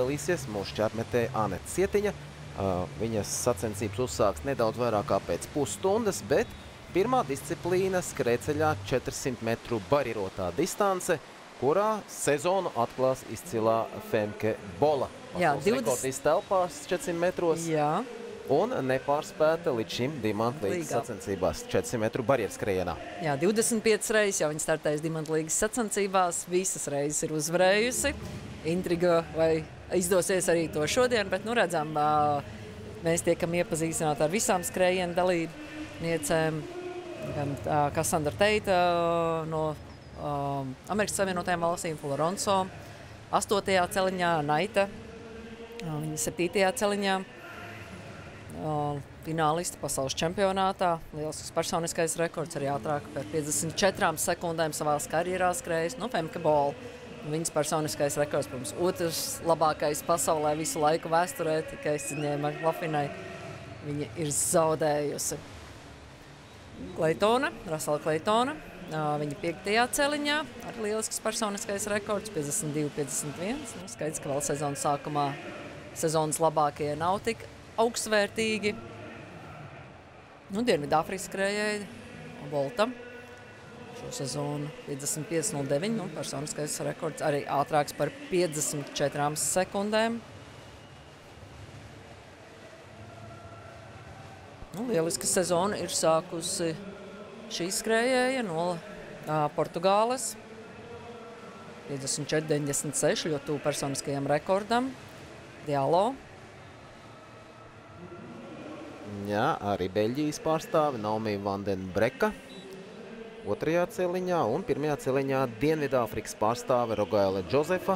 piedalīsies mūsu šķērmetē Anete Cietiņa. Viņas sacensības uzsāks nedaudz vairāk kā pēc pusstundas, bet pirmā disciplīna skrējceļā 400 metru barjerotā distance, kurā sezonu atklās izcilā Femke Bola. Pasaules rekordista telpās 400 metros. Jā. Un nepārspēta līdz šim Dimanta līgas sacensībās 400 metru barjeras skrējienā. Jā, 25 reizes jau viņa startējas Dimanta līgas sacensībās, visas reizes ir uzvarējusi. Intriga, vai izdosies arī to šodien, bet nu redzam, mēs tiekam iepazīstināti ar visām skrējienu dalībniecēm. Gan Kassandra Teita no Amerikas Savienotajām valstīm, Floronso 8. celiņā, Naita viņa 7. celiņā. Finālisti pasaules čempionātā, lielisks personiskais rekords, arī ātrāk par 54 sekundēm savās karjerā skrējas. Femke Bola, viņas personiskais rekords, protams, otrs labākais pasaulē visu laiku vēsturē, tikai Sidnijai McLaughlinai viņa ir zaudējusi. Rasela Kleitona, viņa 5. celiņā, arī lielisks personiskais rekords, 52-51. Skaidrs, ka vēl sezonas sākumā sezonas labākie nav tik augstsvērtīgi. Dienvidāfrikas skrējēji Bolta šo sezonu 55-09, personiskais rekords arī ātrāks par 54 sekundēm. Lieliska sezona ir sākusi šī skrējēja no Portugāles. 54-96, ļoti tuvu personiskajam rekordam. Dialo. Jā, arī Beļģijas pārstāve Naomi van den Breka 2. celiņā un 1. celiņā Dienvidāfrikas pārstāve Rogaile Džozefa.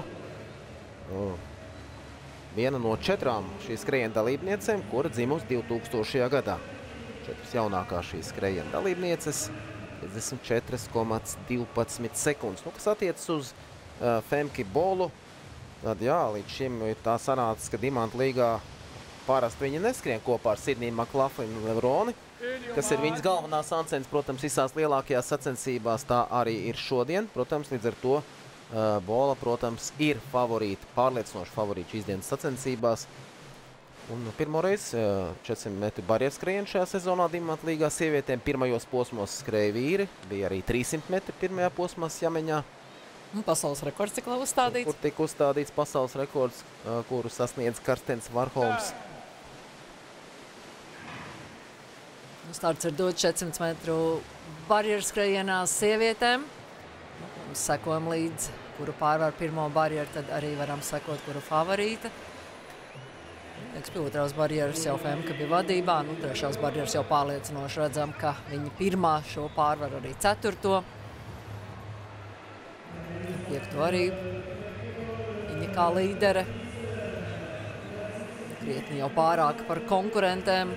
Viena no 4 šīs skrējiena dalībniecēm, kura dzimusi 2000. gadā. 4 jaunākās šīs skrējiena dalībnieces, 54,12 sekundes. Kas attiecas uz Femke Bolu, tad jā, līdz šim tā sanāca, ka Dimanta līgā parasti viņa neskrien kopā ar Sidniju McLaughlinu Levroni, kas ir viņas galvenā sacensības, protams, visās lielākajās sacensībās, tā arī ir šodien. Protams, līdz ar to Bola, protams, ir favorīta, pārliecinoši favorīta šīs dienas sacensībās. Un pirmoreiz 400 metru barjeras skrējienu šajā sezonā Dimanta līgā sievietēm. Pirmajos posmos skrēja vīri, bija arī 300 metri pirmajā posmā Sjameņā. Pasaules rekords tika uzstādīts? Kur tika uzstādīts pasaules rekords, kuru sasniedz Karstens Varholms. Starts ir dots 400 metru barjeras skrējienā sievietēm. Sekojam līdz, kuru pārvar pirmo barjeru, tad arī varam sekot, kuru favorīta. Pie 2. barjeras jau Femke bija vadībā, 3. barjeras jau pārliecinoši redzam, ka viņa pirmā šo pārvar arī 4. 5. arī viņa kā līdere. Krietni jau pārāk par konkurentēm.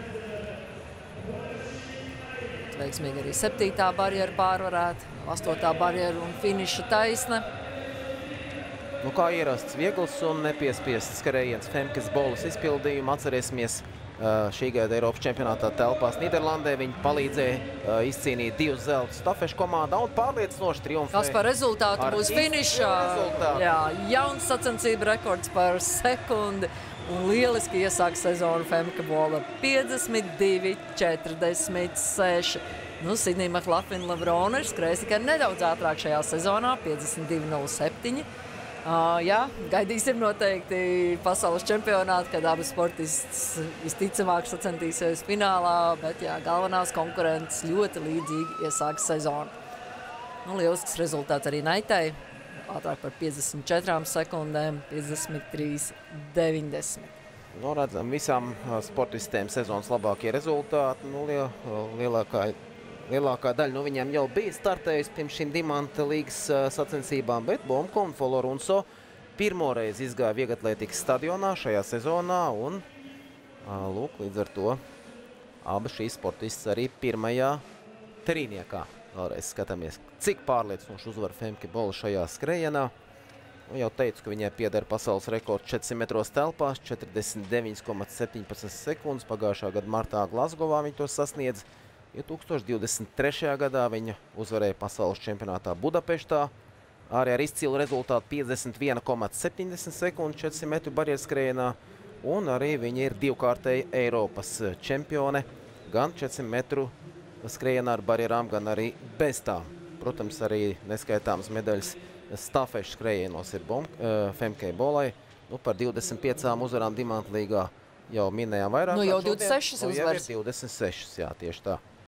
Veiksmīgi arī 7. barjeru pārvarēt, 8. barjeru un finiša taisne. Kā ierasts viegls un nepiespiests skrējiens Femkes Bolas izpildījumu. Atcerēsimies šī gada Eiropas čempionātā telpās Nīderlandē. Viņi palīdzēja izcīnīt 2 zelta stafešu komandā un pārliecinoši triumfēja. Kas par rezultātu būs finišā? Jā, jauns sacensību rekords par sekundi. Un lieliski iesāk sezonu Femke Bola 52-46. Sidnija McLaughlina Levrona ir skrējis tikai nedaudz ātrāk šajā sezonā, 52-07. Jā, gaidīsim noteikti pasaules čempionātu, kad abas sportistas visticamāk sacentīsies finālā, bet jā, galvenās konkurentes ļoti līdzīgi iesāk sezonu. Lielisks rezultāts arī Naitai. Ātrāk par 54 sekundēm, 53-90. Redzam, visām sportistēm sezonas labākie rezultāti. Lielākā daļa no viņiem jau bija startējusi pirms šīm Dimanta līgas sacensībām, bet Bomko un Floronso pirmoreiz izgāja vieglatlētikas stadionā šajā sezonā. Un, līdz ar to abas šīs sportistas arī pirmajā trīniekā. Vēlreiz skatāmies, cik pārliecinoši uzvar Femke Bola šajā skrējienā. Jau teicu, ka viņai pieder pasaules rekords 400 metros telpās, 49,17 sekundes. Pagājušā gada martā Glasgowā viņa to sasniedz. 2023. gadā viņa uzvarēja pasaules čempionātā Budapeštā. arī ar izcilu rezultātu 51,70 sekundi 400 metru barjeras skrējienā. Un arī viņa ir divkārtēja Eiropas čempione, gan 400 metru skrējienā ar barjerām, gan arī bez tām. Protams, arī neskaitāmas medaļas stafešu skrējienos ir Femkei Bolai. Par 25 uzvarām Dimanta līgā jau minējām vairāk. Jau 26 uzvaras. Jau ir 26, jā, tieši tā.